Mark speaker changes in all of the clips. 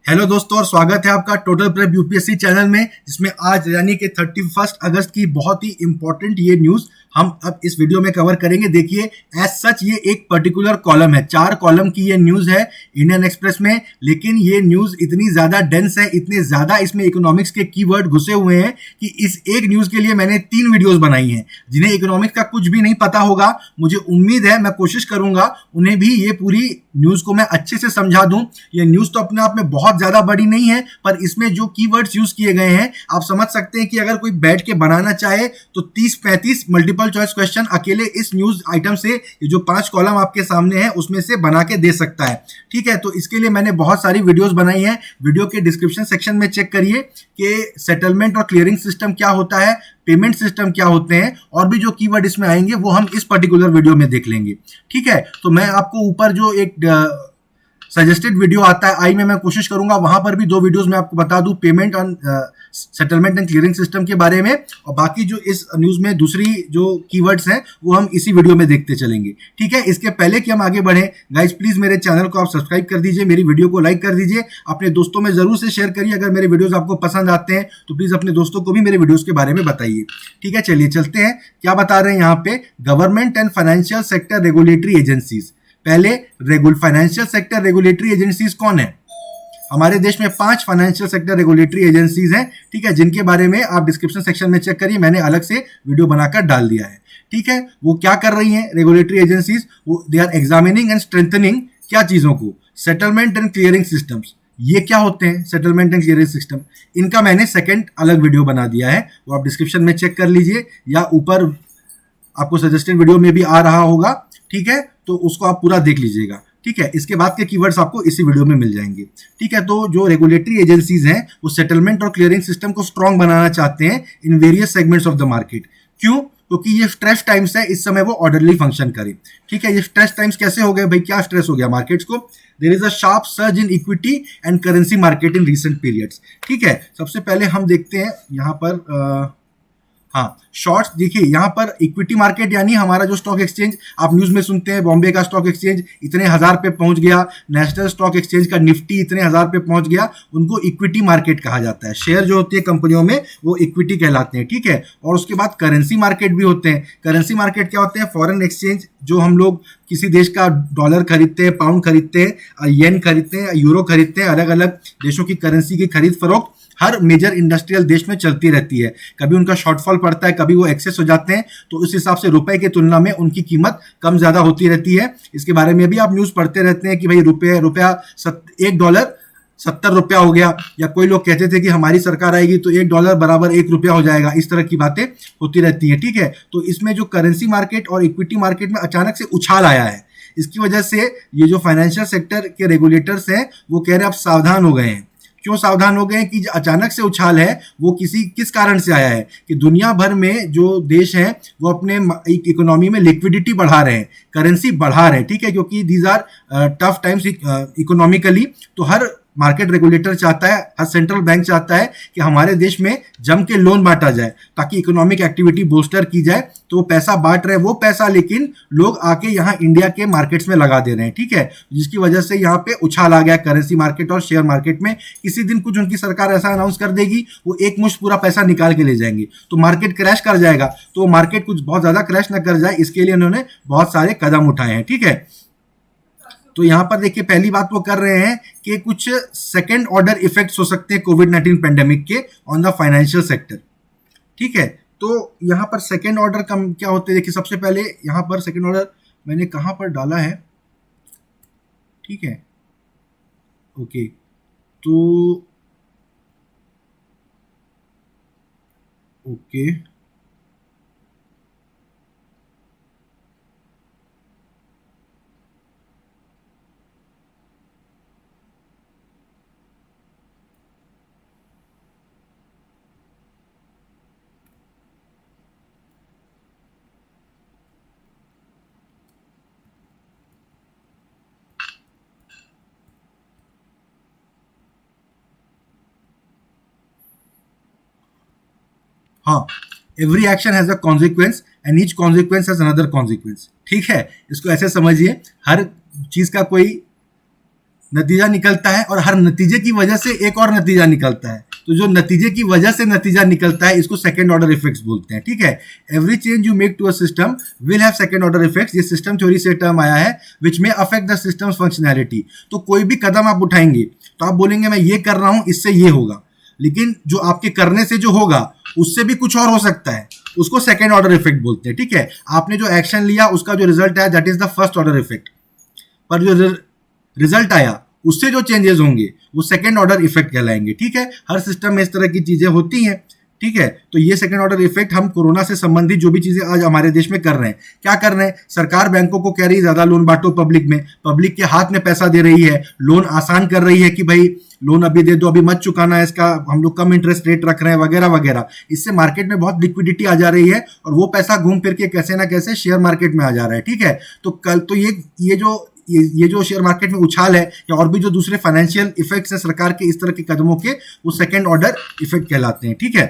Speaker 1: Hello दोस्तों और स्वागत है आपका टोटल प्रेप यूपीएससी चैनल में, जिसमें आज यानी कि 31 अगस्त की बहुत ही इंपॉर्टेंट ये न्यूज़ हम अब इस वीडियो में कवर करेंगे। देखिए, एज सच ये एक पर्टिकुलर कॉलम है, 4 कॉलम की ये न्यूज़ है इंडियन एक्सप्रेस में, लेकिन ये न्यूज़ इतनी ज़्यादा डेंस है, इतने ज़्यादा इसमें इकोनॉमिक्स के कीवर्ड घुसे हुए हैं कि इस एक न्यूज़ के लिए मैंने 3 वीडियोज़ बनाई हैं। जिन्हें इकोनॉमिक्स का कुछ भी नहीं पता होगा, मुझे उम्मीद है, मैं कोशिश करूंगा उन्हें भी ये पूरी न्यूज़ को मैं अच्छे से समझा दूं। ये न्यूज़ तो अपने आप में बहुत ज़्यादा बड़ी नहीं है, पर इसमें जो कीवर्ड्स यूज़ किए गए हैं आप समझ सकते हैं कि अगर कोई बैठ के बनाना चाहे तो 30-35 मल्टीपल चॉइस क्वेश्चन अकेले इस न्यूज़ आइटम से, ये जो 5 कॉलम आपके सामने हैं उसमें से बना के दे सकता है। ठीक है, तो इसके लिए मैंने बहुत सारी वीडियोस बनाई हैं। वीडियो के डिस्क्रिप्शन सेक्शन में चेक करिए कि सेटलमेंट और क्लियरिंग सिस्टम क्या होता है, पेमेंट सिस्टम क्या होते हैं, और भी जो कीवर्ड इसमें आएंगे वो हम इस पर्टिकुलर वीडियो में देख लेंगे। ठीक है, तो मैं आपको ऊपर जो एक सजेस्टेड वीडियो आता है आई में, मैं कोशिश करूंगा वहां पर भी 2 वीडियोस मैं आपको बता दूं, payment on settlement and clearing system के बारे में, और बाकी जो इस न्यूज में दूसरी जो कीवर्ड्स हैं वो हम इसी वीडियो में देखते चलेंगे। ठीक है, इसके पहले कि हम आगे बढ़े, गाइज प्लीज मेरे चैनल को आप सब्सक्राइब कर दीजिए, मेरी वीडियो को लाइक कर दीजिए, अपने दोस्तों में जरूर से शेयर करिए। अगर मेरे वीडियोस आपको पसंद आते हैं तो प्लीज अपने दोस्तों को भी मेरे वीडियोस के बारे में बताइए। ठीक है, चलिए चलते हैं। क्या बता रहे हैं यहाँ पे, government and financial sector regulatory agencies. पहले फाइनेंशियल सेक्टर रेगुलेटरी एजेंसीज कौन है? हमारे देश में 5 फाइनेंशियल सेक्टर रेगुलेटरी एजेंसीज हैं। ठीक है, जिनके बारे में आप डिस्क्रिप्शन सेक्शन में चेक करिए, मैंने अलग से वीडियो बनाकर डाल दिया है। ठीक है, वो क्या कर रही हैं रेगुलेटरी एजेंसीज? वो they are examining and strengthening क्या चीजों को? Settlement and clearing systems. ये क्या होते हैं सेटलमेंट एंड क्लियरिंग सिस्टम? इनका मैंने सेकंड अलग वीडियो बना दिया है, वो आप डिस्क्रिप्शन में चेक कर लीजिए, या ऊपर आपको सजेस्टेड वीडियो में भी आ रहा होगा। ठीक है, तो उसको आप पूरा देख लीजिएगा। ठीक है, इसके बाद के कीवर्ड्स आपको इसी वीडियो में मिल जाएंगे। ठीक है, तो जो रेगुलेटरी एजेंसीज हैं वो सेटलमेंट और क्लियरिंग सिस्टम को स्ट्रांग बनाना चाहते हैं in various segments of the market. क्यों? क्योंकि ये स्ट्रेस टाइम्स है, इस समय वो ऑर्डरली फंक्शन करे। ठीक है, ये स्ट्रेस टाइम्स कैसे हो गए भाई? क्या स्ट्रेस हो गया मार्केट्स को? There is a sharp surge in equity and currency market in recent periods. ठीक है, सबसे पहले हम देखते हैं यहाँ पर हाँ, शॉर्ट्स। देखिए यहाँ पर इक्विटी मार्केट यानी हमारा जो स्टॉक एक्सचेंज आप न्यूज में सुनते हैं, बॉम्बे का स्टॉक एक्सचेंज इतने हजार पे पहुंच गया, नेशनल स्टॉक एक्सचेंज का निफ्टी इतने हजार पे पहुंच गया, उनको इक्विटी मार्केट कहा जाता है। शेयर जो होती है कंपनियों में वो इक्विटी कहलाते हैं। ठीक है, और उसके बाद करेंसी मार्केट भी होते हैं। करेंसी मार्केट क्या होते हैं? फॉरेन एक्सचेंज, जो हम लोग किसी देश का डॉलर खरीदते हैं, पाउंड खरीदते हैं, येन खरीदते हैं, यूरो खरीदते हैं, अलग अलग देशों की करेंसी की खरीद फरोख्त हर मेजर इंडस्ट्रियल देश में चलती रहती है। कभी उनका शॉर्टफॉल पड़ता है, कभी वो एक्सेस हो जाते हैं, तो उस हिसाब से रुपए की तुलना में उनकी कीमत कम ज्यादा होती रहती है। इसके बारे में भी आप न्यूज पढ़ते रहते हैं कि भाई रुपया $1 $70 हो गया, या कोई लोग कहते थे कि हमारी सरकार आएगी तो $1 बराबर ₹1 हो जाएगा। इस तरह की बातें होती रहती है। ठीक है, तो इसमें जो करेंसी मार्केट और इक्विटी मार्केट में अचानक से उछाल आया है, इसकी वजह से ये जो फाइनेंशियल सेक्टर के रेगुलेटर्स हैं वो कह रहे हैं आप सावधान हो गए हैं। क्यों सावधान हो गए हैं? कि जो अचानक से उछाल है वो किस कारण से आया है कि दुनिया भर में जो देश हैं वो अपने इकोनॉमी में लिक्विडिटी बढ़ा रहे हैं, करेंसी बढ़ा रहे हैं। ठीक है, क्योंकि these are tough times economically, तो हर मार्केट रेगुलेटर चाहता है, हर सेंट्रल बैंक चाहता है कि हमारे देश में जम के लोन बांटा जाए ताकि इकोनॉमिक एक्टिविटी बूस्टर की जाए। तो वो पैसा बांट रहे हैं, वो पैसा लेकिन लोग आके यहाँ इंडिया के मार्केट्स में लगा दे रहे हैं। ठीक है, जिसकी वजह से यहाँ पे उछाल आ गया करेंसी मार्केट और शेयर मार्केट में। किसी दिन कुछ उनकी सरकार ऐसा अनाउंस कर देगी, वो एक मुश्त पूरा पैसा निकाल के ले जाएंगे, तो मार्केट क्रैश कर जाएगा। तो मार्केट कुछ बहुत ज्यादा क्रैश ना कर जाए, इसके लिए उन्होंने बहुत सारे कदम उठाए हैं। ठीक है, तो यहां पर देखिए पहली बात वो कर रहे हैं कि कुछ सेकेंड ऑर्डर इफेक्ट्स हो सकते हैं कोविड-19 पेंडेमिक के ऑन द फाइनेंशियल सेक्टर। ठीक है, तो यहां पर सेकेंड ऑर्डर कम क्या होते हैं? देखिए सबसे पहले यहां पर सेकेंड ऑर्डर मैंने कहां पर डाला है। ठीक है, ओके, तो ओके, हाँ, every action has a consequence and each consequence has another consequence. ठीक है, इसको ऐसे समझिए, हर चीज का कोई नतीजा निकलता है और हर नतीजे की वजह से एक और नतीजा निकलता है। तो जो नतीजे की वजह से नतीजा निकलता है इसको सेकंड ऑर्डर इफेक्ट्स बोलते हैं, ठीक है। Every change you make to a system will have second order effects. ये सिस्टम थ्योरी से टर्म आया है विच में अफेक्ट द सिस्टम्स फंक्शनैलिटी। तो कोई भी कदम आप उठाएंगे तो आप बोलेंगे मैं ये कर रहा हूं इससे ये होगा, लेकिन जो आपके करने से जो होगा उससे भी कुछ और हो सकता है, उसको सेकंड ऑर्डर इफेक्ट बोलते हैं, ठीक है। आपने जो एक्शन लिया उसका जो रिजल्ट आया that is the first order effect, पर जो रिजल्ट आया उससे जो चेंजेस होंगे वो सेकंड ऑर्डर इफेक्ट कहलाएंगे, ठीक है। हर सिस्टम में इस तरह की चीजें होती हैं, ठीक है। तो ये सेकंड ऑर्डर इफेक्ट हम कोरोना से संबंधित जो भी चीजें आज हमारे देश में कर रहे हैं, क्या कर रहे हैं, सरकार बैंकों को कह रही है ज्यादा लोन बांटो पब्लिक में, पब्लिक के हाथ में पैसा दे रही है, लोन आसान कर रही है कि भाई लोन अभी दे दो, अभी मत चुकाना है इसका, हम लोग कम इंटरेस्ट रेट रख रहे हैं वगैरह वगैरह। इससे मार्केट में बहुत लिक्विडिटी आ जा रही है और वो पैसा घूम फिर के कैसे ना कैसे शेयर मार्केट में आ जा रहा है, ठीक है। तो कल तो ये जो शेयर मार्केट में उछाल है या और भी जो दूसरे फाइनेंशियल इफेक्ट्स हैं सरकार के इस तरह के कदमों के, वो सेकंड ऑर्डर इफेक्ट कहलाते हैं, ठीक है।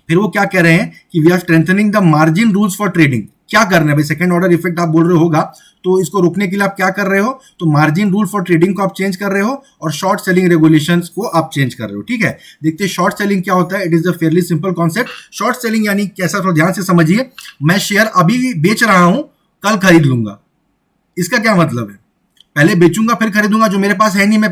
Speaker 1: फिर वो क्या कह रहे हैं कि we are strengthening the margin rules for trading. क्या कर रहे हैं भाई, सेकंड ऑर्डर इफेक्ट आप बोल रहे होगा तो इसको रोकने के लिए आप क्या कर रहे हो, तो मार्जिन रूल फॉर ट्रेडिंग को आप चेंज कर रहे हो और शॉर्ट सेलिंग रेगुलेशंस को आप चेंज कर रहे हो, ठीक है। देखते हैं शॉर्ट सेलिंग क्या होता है। It is a fairly simple concept. Short selling यानी कैसा, थोड़ा ध्यान से समझिए। मैं शेयर अभी बेच रहा हूं, कल खरीद लूंगा, इसका क्या मतलब है, पहले बेचूंगा फिर खरीदूंगा, जो मेरे पास है नहीं मैं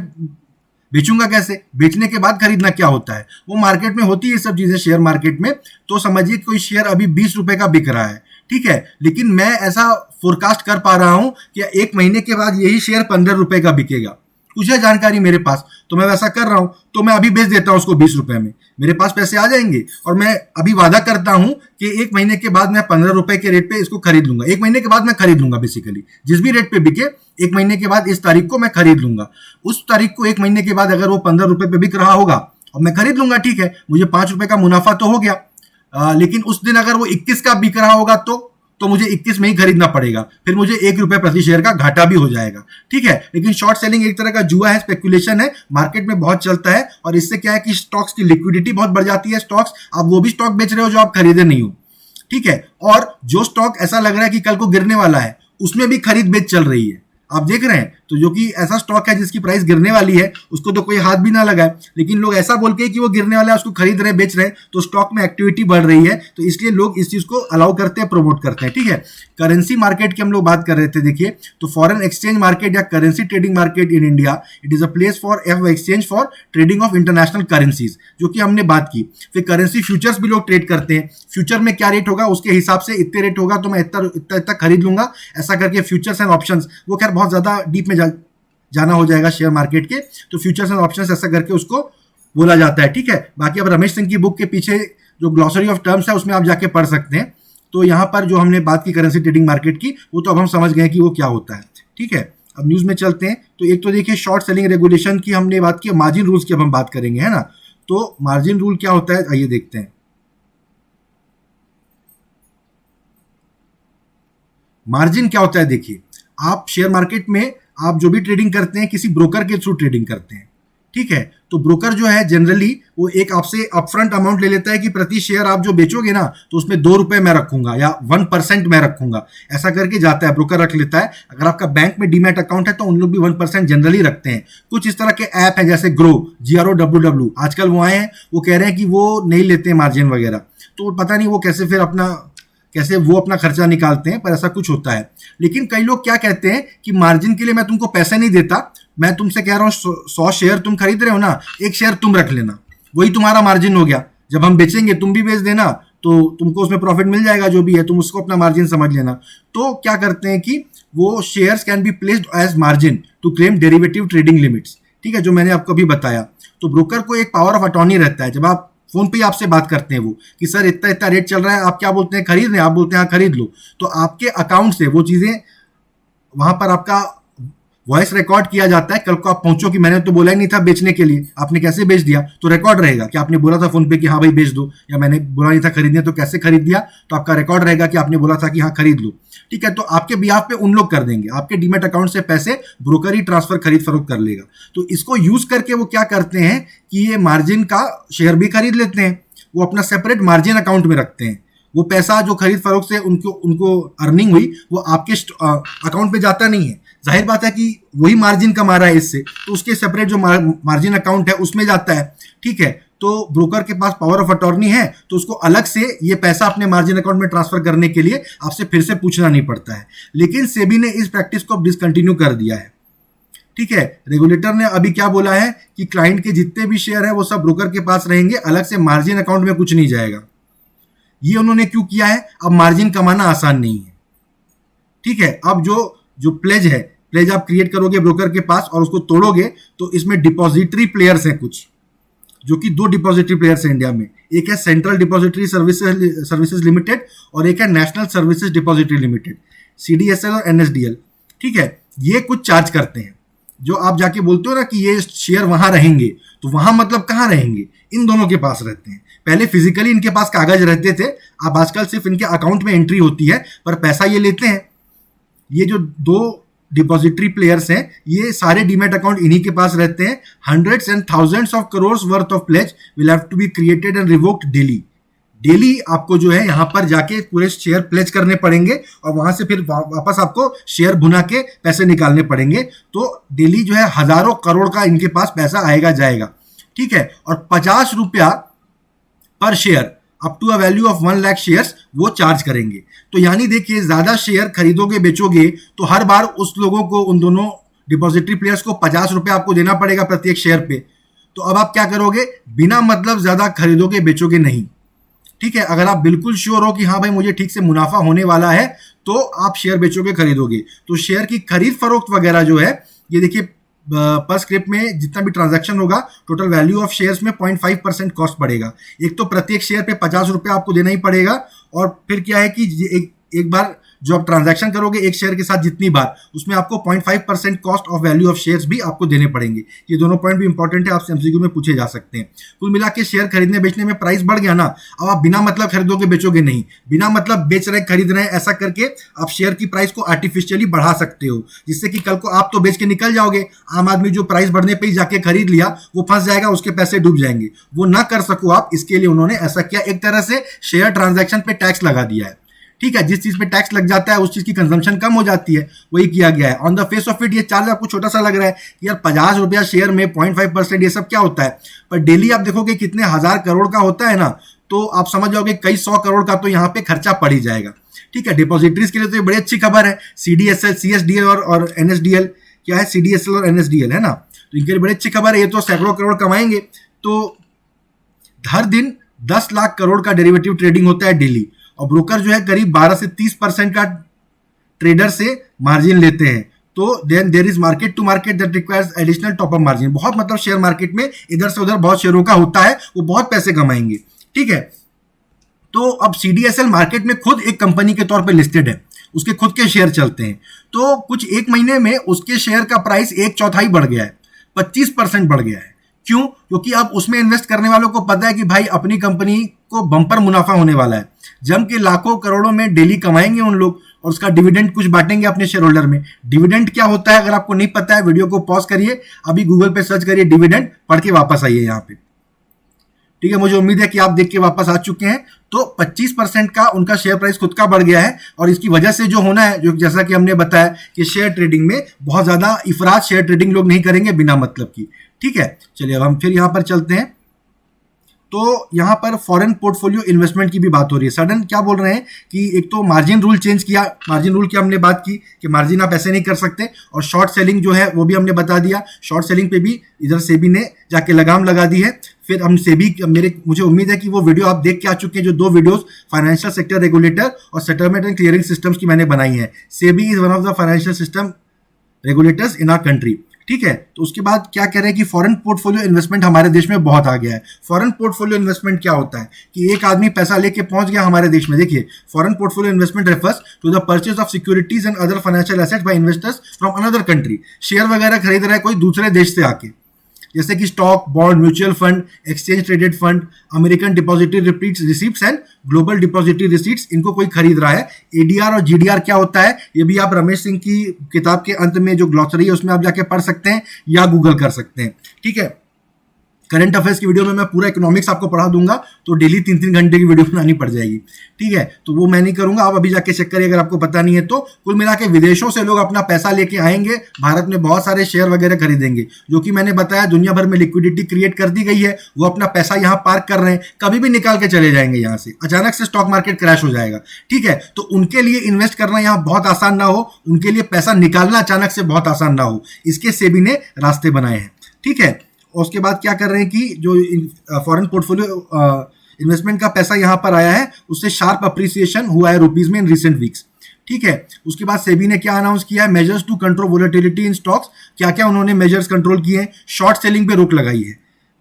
Speaker 1: बेचूंगा कैसे, बेचने के बाद खरीदना क्या होता है, वो मार्केट में होती है सब चीजें शेयर मार्केट में। तो समझिए कोई शेयर अभी 20 रुपए का बिक रहा है, ठीक है, लेकिन मैं ऐसा फोरकास्ट कर पा रहा हूं कि एक महीने के बाद यही शेयर 15 रुपए का बिकेगा, कुछ है जानकारी मेरे पास, तो मैं वैसा कर रहा हूं, तो मैं अभी बेच देता हूं उसको 20 रुपए में, मेरे पास पैसे आ जाएंगे और मैं अभी वादा करता हूं कि एक महीने के बाद मैं 15 रुपए के रेट पे इसको खरीद लूंगा। एक महीने के बाद मैं खरीद लूंगा, बेसिकली जिस भी रेट पे बिके एक महीने के बाद इस तारीख को मैं खरीद लूंगा। उस तारीख को एक महीने के बाद अगर वो 15 रुपए पे बिक रहा होगा और मैं खरीद लूंगा, ठीक है, मुझे 5 रुपए का मुनाफा तो हो गया। लेकिन उस दिन अगर वो 21 का बिक रहा होगा तो मुझे 21 में ही खरीदना पड़ेगा, फिर मुझे 1 रुपए प्रति शेयर का घाटा भी हो जाएगा, ठीक है। लेकिन शॉर्ट सेलिंग एक तरह का जुआ है, स्पेकुलेशन है, मार्केट में बहुत चलता है और इससे क्या है कि स्टॉक्स की लिक्विडिटी बहुत बढ़ जाती है। स्टॉक्स, आप वो भी स्टॉक बेच रहे हो जो आप खरीदे नहीं हो, ठीक है, और जो स्टॉक ऐसा लग रहा है कि कल को गिरने वाला है उसमें भी खरीद बेच चल रही है, आप देख रहे हैं। तो जो कि ऐसा स्टॉक है जिसकी प्राइस गिरने वाली है उसको तो कोई हाथ भी ना लगाए, लेकिन लोग ऐसा बोल के कि वो गिरने वाला है उसको खरीद रहे हैं, बेच रहे हैं, तो स्टॉक में एक्टिविटी बढ़ रही है, तो इसलिए लोग इस चीज को अलाउ करते हैं, प्रमोट करते हैं, ठीक है। करेंसी मार्केट की हम लोग बात कर रहे थे। देखिए, तो फॉरेन एक्सचेंज मार्केट या currency trading market in India, it is a place for exchange for trading of international currencies, जो कि हमने बात की। फिर करेंसी फ्यूचर्स भी लोग ट्रेड करते हैं, फ्यूचर में क्या रेट होगा उसके हिसाब से इतने रेट होगा तो मैं इतना खरीद लूंगा, ऐसा करके फ्यूचर्स एंड ऑप्शंस, वो खैर बहुत ज्यादा डीप में जाना हो जाएगा शेयर मार्केट के, तो फ्यूचर्स एंड ऑप्शंस ऐसा करके उसको बोला जाता है, ठीक है। बाकी अब रमेश सिंह की बुक के पीछे जो ग्लॉसरी ऑफ टर्म्स है उसमें आप जाके पढ़ सकते हैं। तो यहाँ पर जो हमने बात की करेंसी ट्रेडिंग मार्केट की, वो तो अब हम समझ गए कि वो क्या होता है, ठीक है। अब न्यूज में चलते हैं। तो एक तो देखिए शॉर्ट सेलिंग रेगुलेशन की हमने बात की, मार्जिन रूल्स की अब हम बात करेंगे, है ना। तो मार्जिन रूल क्या होता है, आइए देखते हैं। मार्जिन क्या होता है, देखिए, आप शेयर मार्केट में आप जो भी ट्रेडिंग करते हैं किसी ब्रोकर के थ्रू ट्रेडिंग करते हैं, ठीक है। तो ब्रोकर जो है जनरली वो एक आपसे अपफ्रंट अमाउंट ले लेता है कि प्रति शेयर आप जो बेचोगे ना तो उसमें 2 रुपए मैं रखूंगा या 1% मैं रखूंगा, ऐसा करके जाता है, ब्रोकर रख लेता है। अगर आपका बैंक में डीमैट अकाउंट है तो उन लोग भी 1% जनरली रखते हैं। कुछ इस तरह के ऐप है जैसे ग्रो, GROWW, आजकल वो आए हैं, वो कह रहे हैं कि वो नहीं लेते मार्जिन वगैरह, तो पता नहीं वो कैसे फिर कैसे वो अपना खर्चा निकालते हैं, पर ऐसा कुछ होता है। लेकिन कई लोग क्या कहते हैं कि मार्जिन के लिए मैं तुमको पैसे नहीं देता, मैं तुमसे कह रहा हूँ 100 शेयर तुम खरीद रहे हो ना, 1 शेयर तुम रख लेना, वही तुम्हारा मार्जिन हो गया। जब हम बेचेंगे तुम भी बेच देना, तो तुमको उसमें प्रॉफिट मिल जाएगा, जो भी है तुम उसको अपना मार्जिन समझ लेना। तो क्या करते हैं कि वो shares can be placed as margin to claim derivative trading limits, ठीक है, जो मैंने आपको अभी बताया। तो ब्रोकर को एक पावर ऑफ अटॉर्नी रहता है। जब आप फोन पे आपसे बात करते हैं वो कि सर इतना इतना रेट चल रहा है, आप क्या बोलते हैं, खरीद रहे हैं, आप बोलते हैं हाँ खरीद लो, तो आपके अकाउंट से वो चीजें वहां पर आपका वॉइस रिकॉर्ड किया जाता है। कल को आप पहुंचो कि मैंने तो बोला ही नहीं था बेचने के लिए, आपने कैसे बेच दिया, तो रिकॉर्ड रहेगा कि आपने बोला था फोन पे कि हाँ भाई बेच दो, या मैंने बोला नहीं था खरीदने तो कैसे खरीद दिया, तो आपका रिकॉर्ड रहेगा कि आपने बोला था कि हाँ खरीद लो, ठीक है। तो आपके बिहाफ पे उन लोग कर देंगे, आपके डीमैट अकाउंट से पैसे ब्रोकर ही ट्रांसफर खरीद फरोख्त कर लेगा। तो इसको यूज करके वो क्या करते हैं कि ये मार्जिन का शेयर भी खरीद लेते हैं, वो अपना सेपरेट मार्जिन अकाउंट में रखते हैं। वो पैसा जो खरीद फरोख्त से उनको अर्निंग हुई वो आपके अकाउंट पे जाता नहीं है। जाहिर बात है कि वही मार्जिन कमा रहा है इससे, तो उसके सेपरेट जो मार्जिन अकाउंट है उसमें जाता है, ठीक है। तो ब्रोकर के पास पावर ऑफ अटॉर्नी है, तो उसको अलग से ये पैसा अपने मार्जिन अकाउंट में ट्रांसफर करने के लिए आपसे फिर से पूछना नहीं पड़ता है। लेकिन सेबी ने इस प्रैक्टिस को डिसकंटिन्यू कर दिया है, ठीक है। रेगुलेटर ने अभी क्या बोला है कि क्लाइंट के जितने भी शेयर है वो सब ब्रोकर के पास रहेंगे, अलग से मार्जिन अकाउंट में कुछ नहीं जाएगा। ये उन्होंने क्यों किया है? अब मार्जिन कमाना आसान नहीं है, ठीक है। अब जो प्लेज है, प्लेज आप क्रिएट करोगे ब्रोकर के पास और उसको तोड़ोगे, तो इसमें डिपॉजिटरी प्लेयर्स हैं कुछ, जो कि 2 डिपॉजिटरी प्लेयर्स हैं इंडिया में। एक है सेंट्रल डिपॉजिटरी सर्विसेज लिमिटेड और एक है national services depository limited, CDSL और NSDL, ठीक है। ये कुछ चार्ज करते हैं। जो आप जाके बोलते हो ना कि ये शेयर वहां रहेंगे, तो वहां मतलब कहाँ रहेंगे? इन दोनों के पास रहते हैं। पहले फिजिकली इनके पास कागज रहते थे, अब आजकल सिर्फ इनके अकाउंट में एंट्री होती है, पर पैसा ये लेते हैं। ये जो 2 डिपॉजिटरी प्लेयर्स हैं, ये सारे डीमैट अकाउंट इन्हीं के पास रहते हैं। Hundreds and thousands of crore worth of pledge will have to be created and revoked daily आपको जो है यहाँ पर जाके पूरे शेयर प्लेज करने पड़ेंगे और वहां से फिर वापस आपको शेयर भुना के पैसे निकालने पड़ेंगे। तो डेली जो है हजारों करोड़ का इनके पास पैसा आएगा जाएगा, ठीक है। और 50 रुपया पर share up to a value of 1 lakh shares वो चार्ज करेंगे। तो यानी देखिए, ज्यादा शेयर खरीदोगे बेचोगे तो हर बार उस लोगों को, उन दोनों डिपॉजिटरी प्लेयर्स को 50 रुपया आपको देना पड़ेगा प्रत्येक शेयर पे। तो अब आप क्या करोगे? बिना मतलब ज्यादा खरीदोगे बेचोगे नहीं, ठीक है। अगर आप बिल्कुल श्योर हो कि हाँ भाई मुझे ठीक से मुनाफा होने वाला है, तो आप शेयर बेचोगे खरीदोगे। तो शेयर की खरीद फरोख्त वगैरह जो है, ये देखिए पर स्क्रिप्ट में जितना भी ट्रांजैक्शन होगा, टोटल वैल्यू ऑफ शेयर्स में 0.5% कॉस्ट पड़ेगा। एक तो प्रत्येक शेयर पे 50 रुपया आपको देना ही पड़ेगा, और फिर क्या है कि एक बार जो आप ट्रांजैक्शन करोगे एक शेयर के साथ जितनी बार, उसमें आपको 0.5% cost of value of shares भी आपको देने पड़ेंगे। ये दोनों पॉइंट भी इंपॉर्टेंट है, आपसे MCQ में पूछे जा सकते हैं। कुल मिला के शेयर खरीदने बेचने में प्राइस बढ़ गया ना, अब आप बिना मतलब खरीदोगे बेचोगे नहीं, बिना मतलब बेच रहे खरीद रहे हैं, ऐसा करके आप शेयर की प्राइस को आर्टिफिशियली बढ़ा सकते हो, जिससे कि कल को आप तो बेच के निकल जाओगे, आम आदमी जो प्राइस बढ़ने पर ही जाके खरीद लिया वो फंस जाएगा, उसके पैसे डूब जाएंगे। वो ना कर सको आप, इसके लिए उन्होंने ऐसा किया। एक तरह से शेयर ट्रांजैक्शन पे टैक्स लगा दिया है, ठीक है। जिस चीज पे टैक्स लग जाता है उस चीज की कंजम्पशन कम हो जाती है, वही किया गया है। On the face of it ये चार्ज आपको छोटा सा लग रहा है कि यार 50 रुपया शेयर में 0.5% ये सब क्या होता है, पर डेली आप देखोगे कितने हजार करोड़ का होता है ना, तो आप समझ जाओगे कई 100 करोड़ का तो यहाँ पे खर्चा पड़ ही जाएगा, ठीक है। डिपॉजिटरीज के लिए तो ये बड़ी अच्छी खबर है। CDSL, CSDL और NSDL, क्या है CDSL और NSDL है ना, तो इनके लिए बड़ी अच्छी खबर है। ये तो सैकड़ों करोड़ कमाएंगे। तो हर दिन 10 लाख करोड़ का डेरिवेटिव ट्रेडिंग होता है डेली, और ब्रोकर जो है करीब 12 से 30% का ट्रेडर से मार्जिन लेते हैं। तो then there is market to market that requires additional top up margin. बहुत मतलब शेयर मार्केट में इधर से उधर बहुत शेयरों का होता है, वो बहुत पैसे कमाएंगे, ठीक है। तो अब CDSL मार्केट में खुद एक कंपनी के तौर पे लिस्टेड है, उसके खुद के शेयर चलते हैं। तो कुछ एक महीने में उसके शेयर का प्राइस 1/4 बढ़ गया है, 25% बढ़ गया है। क्यों? क्योंकि अब उसमें इन्वेस्ट करने वालों को पता है कि भाई अपनी कंपनी को बम्पर मुनाफा होने वाला है, जम के लाखों करोड़ों में डेली कमाएंगे उन लोग, और उसका डिविडेंड कुछ बांटेंगे अपने शेयर होल्डर में। डिविडेंड क्या होता है? अगर आपको नहीं पता है, वीडियो को पॉज करिए, अभी गूगल पे सर्च करिए डिविडेंड, पढ़ के वापस आइए यहाँ पे, ठीक है। मुझे उम्मीद है कि आप देख के वापस आ चुके हैं। तो 25% का उनका शेयर प्राइस खुद का बढ़ गया है, और इसकी वजह से जो होना है, जो जैसा कि हमने बताया कि शेयर ट्रेडिंग में बहुत ज्यादा इफरात शेयर ट्रेडिंग लोग नहीं करेंगे बिना मतलब की, ठीक है। चलिए अब हम फिर यहाँ पर चलते हैं। तो यहाँ पर फॉरेन पोर्टफोलियो इन्वेस्टमेंट की भी बात हो रही है। सडन क्या बोल रहे हैं कि एक तो मार्जिन रूल चेंज किया, मार्जिन रूल की हमने बात की कि मार्जिन आप ऐसे नहीं कर सकते, और शॉर्ट सेलिंग जो है वो भी हमने बता दिया। शॉर्ट सेलिंग पे भी इधर सेबी ने जाके लगाम लगा दी है। फिर हम सेबी, मुझे उम्मीद है कि वो वीडियो आप देख के आ चुके हैं, जो 2 वीडियोस फाइनेंशियल सेक्टर रेगुलेटर और सेटलमेंट एंड क्लियरिंग सिस्टम्स की मैंने बनाई है। SEBI is one of the financial system regulators in our country, ठीक है। तो उसके बाद क्या कह रहे हैं कि फॉरेन पोर्टफोलियो इन्वेस्टमेंट हमारे देश में बहुत आ गया है। फॉरेन पोर्टफोलियो इन्वेस्टमेंट क्या होता है कि एक आदमी पैसा लेके पहुंच गया हमारे देश में। देखिए, foreign portfolio investment refers to the purchase of securities and other financial assets by investors from another country. Share वगैरह खरीद रहा है कोई दूसरे देश से आके, जैसे कि stock, bond, mutual fund, exchange traded fund, American depository receipts and global depository receipts, इनको कोई खरीद रहा है। ADR और GDR क्या होता है, ये भी आप रमेश सिंह की किताब के अंत में जो ग्लॉसरी है उसमें आप जाके पढ़ सकते हैं या गूगल कर सकते हैं, ठीक है। करंट अफेयर्स की वीडियो में मैं पूरा इकोनॉमिक्स आपको पढ़ा दूंगा, तो डेली 3-3 घंटे की वीडियो बनानी पड़ जाएगी, ठीक है। तो वो मैं नहीं करूंगा, आप अभी जाके चेक करिए अगर आपको पता नहीं है तो। कुल मिला के विदेशों से लोग अपना पैसा लेके आएंगे, भारत में बहुत सारे शेयर वगैरह खरीदेंगे, जो कि मैंने बताया दुनिया भर में लिक्विडिटी क्रिएट कर दी गई है। वो अपना पैसा यहाँ पार्क कर रहे हैं, कभी भी निकाल के चले जाएंगे यहाँ से, अचानक से स्टॉक मार्केट क्रैश हो जाएगा, ठीक है। तो उनके लिए इन्वेस्ट करना यहाँ बहुत आसान ना हो, उनके लिए पैसा निकालना अचानक से बहुत आसान ना हो, इसके सेबी ने रास्ते बनाए हैं, ठीक है। और उसके बाद क्या कर रहे हैं कि जो फॉरेन पोर्टफोलियो इन्वेस्टमेंट का पैसा यहाँ पर आया है, उससे शार्प अप्रिसिएशन हुआ है रुपीज में इन रिसेंट वीक्स, ठीक है। उसके बाद सेबी ने क्या अनाउंस किया है, measures to control volatility in stocks. क्या क्या उन्होंने मेजर्स कंट्रोल किए हैं, शॉर्ट सेलिंग पे रोक लगाई है।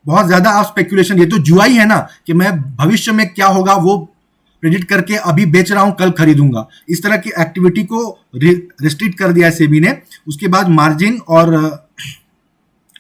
Speaker 1: बहुत ज्यादा आप स्पेकुलेशन, ये तो जुआ ही है ना कि मैं भविष्य में क्या होगा वो प्रेडिक्ट करके अभी बेच रहा हूं, कल खरीदूंगा, इस तरह की एक्टिविटी को रिस्ट्रिक्ट कर दिया है सेबी ने। उसके बाद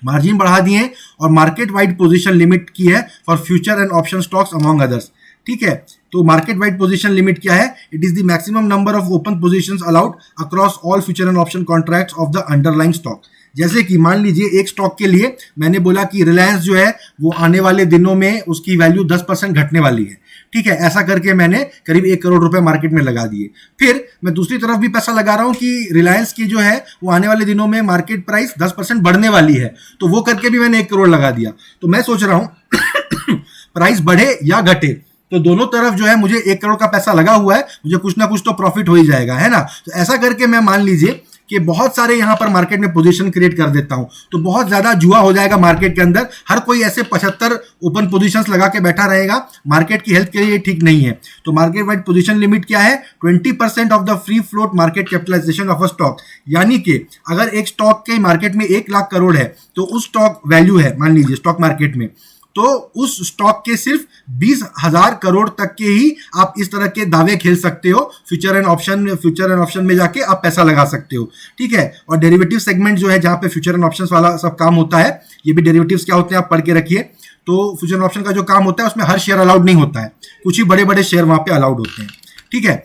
Speaker 1: मार्जिन बढ़ा दिए और मार्केट वाइड पोजीशन लिमिट की है for future and option stocks among others, ठीक है। तो मार्केट वाइड पोजीशन लिमिट क्या है, it is the maximum number of open positions allowed across all future and option contracts of the underlying stock. जैसे कि मान लीजिए एक स्टॉक के लिए मैंने बोला कि रिलायंस जो है वो आने वाले दिनों में उसकी वैल्यू 10% घटने वाली है, ठीक है। ऐसा करके मैंने करीब 1 करोड़ रुपए मार्केट में लगा दिए। फिर मैं दूसरी तरफ भी पैसा लगा रहा हूं कि रिलायंस की जो है वो आने वाले दिनों में मार्केट प्राइस 10% बढ़ने वाली है, तो वो करके भी मैंने 1 करोड़ लगा दिया। तो मैं सोच रहा हूं प्राइस बढ़े या घटे, तो दोनों तरफ जो है मुझे 1 करोड़ का पैसा लगा हुआ है, मुझे कुछ ना कुछ तो प्रॉफिट हो ही जाएगा, है ना। तो ऐसा करके मैं मान लीजिए कि बहुत सारे यहां पर मार्केट में पोजीशन क्रिएट कर देता हूं, तो बहुत ज्यादा जुआ हो जाएगा मार्केट के अंदर। हर कोई ऐसे 75 ओपन पोजीशंस लगा के बैठा रहेगा, मार्केट की हेल्थ के लिए ठीक नहीं है। तो मार्केट वाइड पोजीशन लिमिट क्या है, 20% of the free float market capitalization of a stock. यानी कि अगर एक स्टॉक के मार्केट में 1 लाख करोड़ है, तो उस स्टॉक वैल्यू है मान लीजिए स्टॉक मार्केट में, तो उस स्टॉक के सिर्फ 20,000 करोड़ तक के ही आप इस तरह के दावे खेल सकते हो। फ्यूचर एंड ऑप्शन में जाके आप पैसा लगा सकते हो, ठीक है। और डेरिवेटिव सेगमेंट जो है जहां पे फ्यूचर एंड ऑप्शंस वाला सब काम होता है, ये भी डेरिवेटिव्स क्या होते हैं आप पढ़ के रखिए। तो फ्यूचर एंड ऑप्शन का जो काम होता है उसमें हर शेयर अलाउड नहीं होता है, कुछ ही बड़े बड़े शेयर वहां पे अलाउड होते हैं, ठीक है।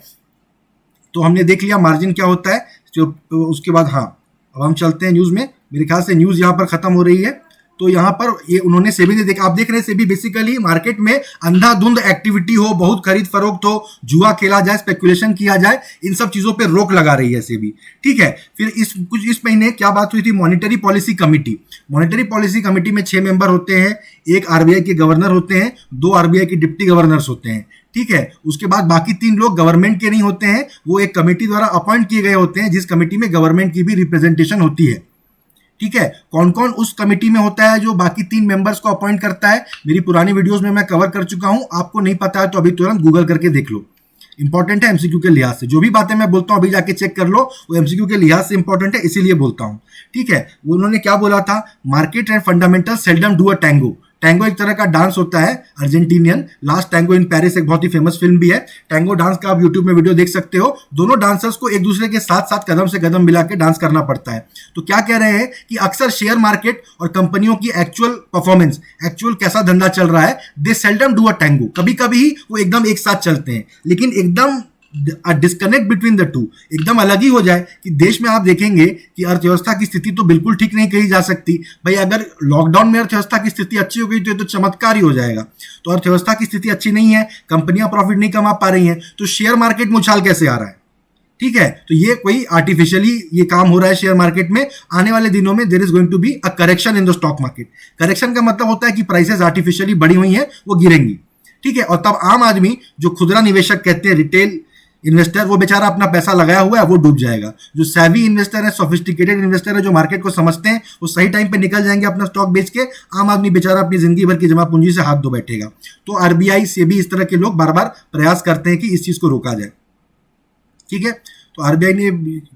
Speaker 1: तो हमने देख लिया मार्जिन क्या होता है। जो उसके बाद हाँ, अब हम चलते हैं न्यूज में। मेरे ख्याल से न्यूज यहाँ पर खत्म हो रही है। तो यहाँ पर ये उन्होंने सेबी ने देखा, आप देख रहे हैं सेबी बेसिकली मार्केट में अंधाधुंध एक्टिविटी हो, बहुत खरीद फरोख्त हो, जुआ खेला जाए, स्पेकुलेशन किया जाए, इन सब चीजों पे रोक लगा रही है सेबी, ठीक है। फिर इस महीने क्या बात हुई थी, monetary policy committee. Monetary policy committee में 6 मेंबर होते हैं, एक आरबीआई के गवर्नर होते हैं, 2 आरबीआई के डिप्टी गवर्नर्स होते हैं, ठीक है। उसके बाद बाकी 3 लोग गवर्नमेंट के नहीं होते हैं, वो एक कमेटी द्वारा अपॉइंट किए गए होते हैं, जिस कमेटी में गवर्नमेंट की भी रिप्रेजेंटेशन होती है, ठीक है। कौन कौन उस कमेटी में होता है जो बाकी 3 मेंबर्स को अपॉइंट करता है, मेरी पुरानी वीडियोस में मैं कवर कर चुका हूं। आपको नहीं पता है तो अभी तुरंत गूगल करके देख लो, इंपॉर्टेंट है एमसीक्यू के लिहाज से। जो भी बातें मैं बोलता हूं अभी जाके चेक कर लो, वो एमसीक्यू के लिहाज से इंपॉर्टेंट है, इसीलिए बोलता हूं, ठीक है। वो उन्होंने क्या बोला था, market and fundamental seldom do a tango. Tango एक तरह का डांस होता है Argentinian, last tango in Paris एक बहुत ही फेमस फिल्म भी है। टैंगो डांस का आप यूट्यूब में वीडियो देख सकते हो। दोनों डांसर्स को एक दूसरे के साथ साथ कदम से कदम मिला के डांस करना पड़ता है। तो क्या कह रहे हैं कि अक्सर शेयर मार्केट और कंपनियों की एक्चुअल परफॉर्मेंस, एक्चुअल कैसा धंधा चल रहा है, दे सेल्डम डू अ टैंगो। कभी कभी ही वो एकदम एक साथ चलते हैं, लेकिन एकदम डिस्कनेक्ट बिटवीन द टू, एकदम अलग ही हो जाए। कि देश में आप देखेंगे कि अर्थव्यवस्था की स्थिति तो बिल्कुल ठीक नहीं कही जा सकती। भाई अगर लॉकडाउन में अर्थव्यवस्था की स्थिति अच्छी हो गई तो ये तो चमत्कार ही हो जाएगा। तो अर्थव्यवस्था की स्थिति अच्छी नहीं है, कंपनियां प्रॉफिट नहीं कमा पा रही हैं, तो शेयर मार्केट में उछाल कैसे आ रहा है, ठीक है। तो ये कोई आर्टिफिशियली ये काम हो रहा है शेयर मार्केट में। आने वाले दिनों में there is going to be a correction in the stock market. Correction का मतलब होता है कि प्राइसेस आर्टिफिशियली बढ़ी हुई हैं, वो गिरेंगी, ठीक है। और तब आम आदमी जो खुदरा निवेशक कहते हैं, रिटेल इन्वेस्टर, वो बेचारा अपना पैसा लगाया हुआ है वो डूब जाएगा। जो सैवी इन्वेस्टर है, सोफिस्टिकेटेड इन्वेस्टर है, जो मार्केट को समझते हैं, वो सही टाइम पे निकल जाएंगे अपना स्टॉक बेच के। आम आदमी बेचारा अपनी जिंदगी भर की जमा पूंजी से हाथ धो बैठेगा। तो आरबीआई से भी इस तरह के लोग बार बार प्रयास करते हैं कि इस चीज को रोका जाए, ठीक है। तो आरबीआई ने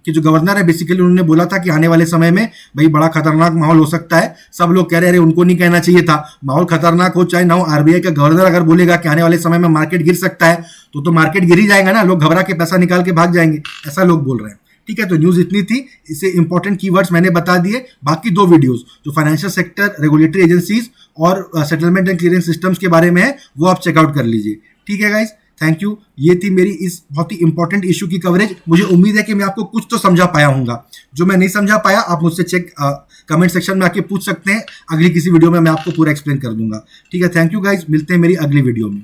Speaker 1: के जो गवर्नर है बेसिकली उन्होंने बोला था कि आने वाले समय में भाई बड़ा खतरनाक माहौल हो सकता है। सब लोग कह रहे हैं उनको नहीं कहना चाहिए था, माहौल खतरनाक हो चाहे ना हो। आरबीआई का गवर्नर अगर बोलेगा कि आने वाले समय में मार्केट गिर सकता है, तो मार्केट गिर ही जाएगा ना, लोग घबरा के पैसा निकाल के भाग जाएंगे, ऐसा लोग बोल रहे हैं, ठीक है। तो न्यूज इतनी थी, इससे इंपॉर्टेंट कीवर्ड्स मैंने बता दिए। बाकी 2 वीडियोस जो फाइनेंशियल सेक्टर, रेगुलेटरी एजेंसीज और सेटलमेंट एंड क्लियरिंग सिस्टम्स के बारे में है, वो आप चेकआउट कर लीजिए, ठीक है गाइस। Thank you. ये थी मेरी इस बहुत ही इंपॉर्टेंट इशू की कवरेज। मुझे उम्मीद है कि मैं आपको कुछ तो समझा पाया हूँगा। जो मैं नहीं समझा पाया आप मुझसे कमेंट सेक्शन में आके पूछ सकते हैं। अगली किसी वीडियो में मैं आपको पूरा एक्सप्लेन कर दूंगा। ठीक है, थैंक यू गाइज, मिलते हैं मेरी अगली वीडियो में।